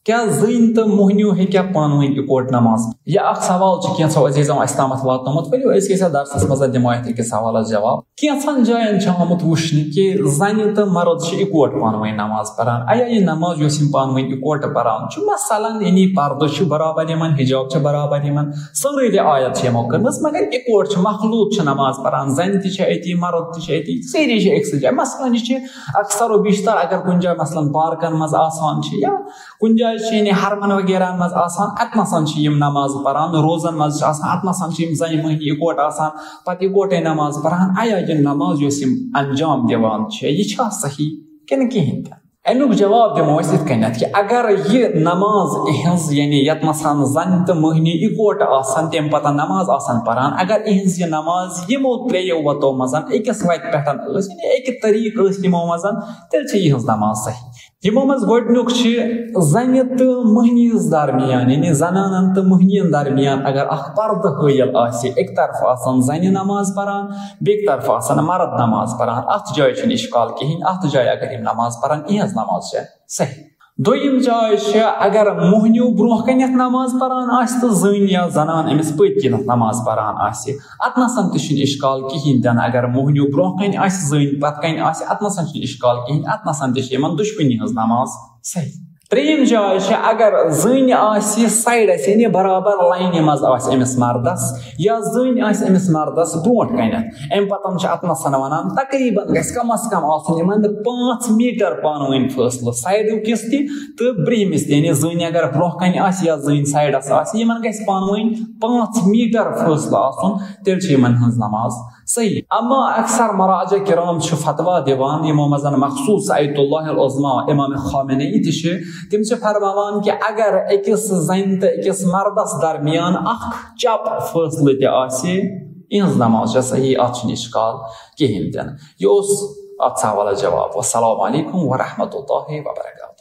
کیا زٔنۍ تہٕ مۄہنیو ہیٚکیا پانہٕ ؤنۍ اِکوٹ نماز یہ اکھ سوال چھُ کینٛژھو عزیٖزو اَسہِ تامَتھ واتنومُت ؤلِو أسۍ گژھو درسس منٛز دِمو اَتھ أکِس سوالس جواب کینٛژھن جاین چھُ آمُت وٕچھنہٕ کہِ زنہِ تہٕ مرد چھِ اِکوٹ پانہٕ ؤنۍ نماز پران ایا یہِ نماز یۄس یِم پانہٕ ؤنۍ اِکوٹہٕ پران چھُ مثلاً یعنی پردٕ چھُ برابر یِمن حجاب چھُ برابر یِمن سٲرٕے تہِ آیت چھِ یِمو کٔرمٕژ مگر اِکوٹ چھُ مخلوٗق چھِ نماز پران زنہِ تہِ چھِ أتی مرد تہِ چھِ أتی سٲری چھِ أکسٕے جایہِ مثلاً یہِ چھِ اکثر و بیشتر اگر کُنہِ جایہِ مثلاً پارکن منٛز آسان چھِ یا کُنہِ جایہِ چھِ یعنی حرمن وغیرہ منٛز آسان اتنسن چھِ یِم نماز پران روزن منٛز چھِ آسان اتنسن چھِ یِم زنہِ مٔہنی اِکوٹ آسان پتہٕ اِکوٹے نماز پران ایا یہِ نماز یۄس یِم انجام دِوان چھِ یہِ چھا صحیح کِنہٕ کِہینۍ تہِ امیُک جواب دِمو أسۍ یِتھ کٔنٮ۪تھ کہِ اگر یہِ نماز إہٕنٛز یعنی یتنس زنہِ تہٕ مٔہنی اِکوٹہٕ آسان تمہِ پتہٕ نماز آسان پران اگر إہٕنٛز یہِ نماز یِمو ترٛیٚیو وتو منٛز أکِس وتہِ پٮ۪ٹھ ٲس یعنی اکہِ طریقہٕ ٲسۍ یِمو منٛز تیٚلہِ چھِ یِہٕنٛز نماز صحیح یِمو منٛز گۄڈٕنیُک چھِ زنہِ تہٕ مٔہنِس درمیان یعنی زنانن تہٕ مٔہنِین درمیان اگر اکھ پردٕ حٲیل آسہِ اکہِ طرفہٕ آسان زنہِ نماز پران بیٚکہِ طرفہٕ آسان مرد نماز پران اتھ جایہِ چھُنہٕ اِشکال کِہینۍ اتھ جایہِ اگر یِم نماز پران یِہٕنٛز نماز چھےٚ صحیح دوٚیِم جاے چھِ اگر مۄہنیو برونٛہہ کنٮ۪تھ نماز پران آسہِ تہٕ زٔنۍ یا زنان أمِس پٔتۍ کِنٮ۪تھ نماز پران آسہِ اتنسن تہِ چھُنہٕ اِشکال کِہینۍ تہِ نہٕ اگر مۄہنیو برونٛہہ کنہِ آسہِ زٔنۍ پتہٕ کنہِ آسہِ اتنسن چھُنہٕ اِشکال کِہینۍ اتنسن تہِ چھِ یِمن دۄشوٕنی ہٕنٛز نماز صحیح ترٛیٚیِم جاے چھِ اگر زٔنۍ آسہِ سایڈس یعنی برابر لاینہِ منٛز آسہِ أمِس مردس یا زٔنۍ آسہِ أمِس مردس برونٛٹھ کنٮ۪تھ امہِ پتہٕ چھِ اتنسن ونان تقریٖبن گژھِ کم از کم آسُن یِمن 5 میٖٹر پانہٕ ؤنۍ فٲصلہٕ سایڈُک تہِ تہٕ برٛونٛہمِس تہِ یعنی زٔنۍ اگر برونٛہہ کنہِ آسہِ یا زٔنۍ سایڈس آسہِ یِمن گژھِ پانہٕ ؤنۍ 5 میٖٹر فٲصلہٕ آسُن تیٚلہِ چھِ یِمن ہٕنٛز نماز صحیح اما اکثر مراجع کرام چھِ فتوا دِوان یِمو منٛز مخصوٗص آیت اللہ العظما امام خامنئی تہِ چھِ تِم چھِ فرماوان کہِ اگر أکِس زنہِ تہٕ أکِس مردس درمیان اکھ چپ فٲصلہٕ تہِ آسہِ یِہٕنٛز نماز چھےٚ صحیح اتھ چھُنہٕ اِشکال کِہینۍ تہِ نہٕ یہِ اوس اتھ سوالس جواب والسلام علیکم ورحمۃ اللہ وبرکاتہ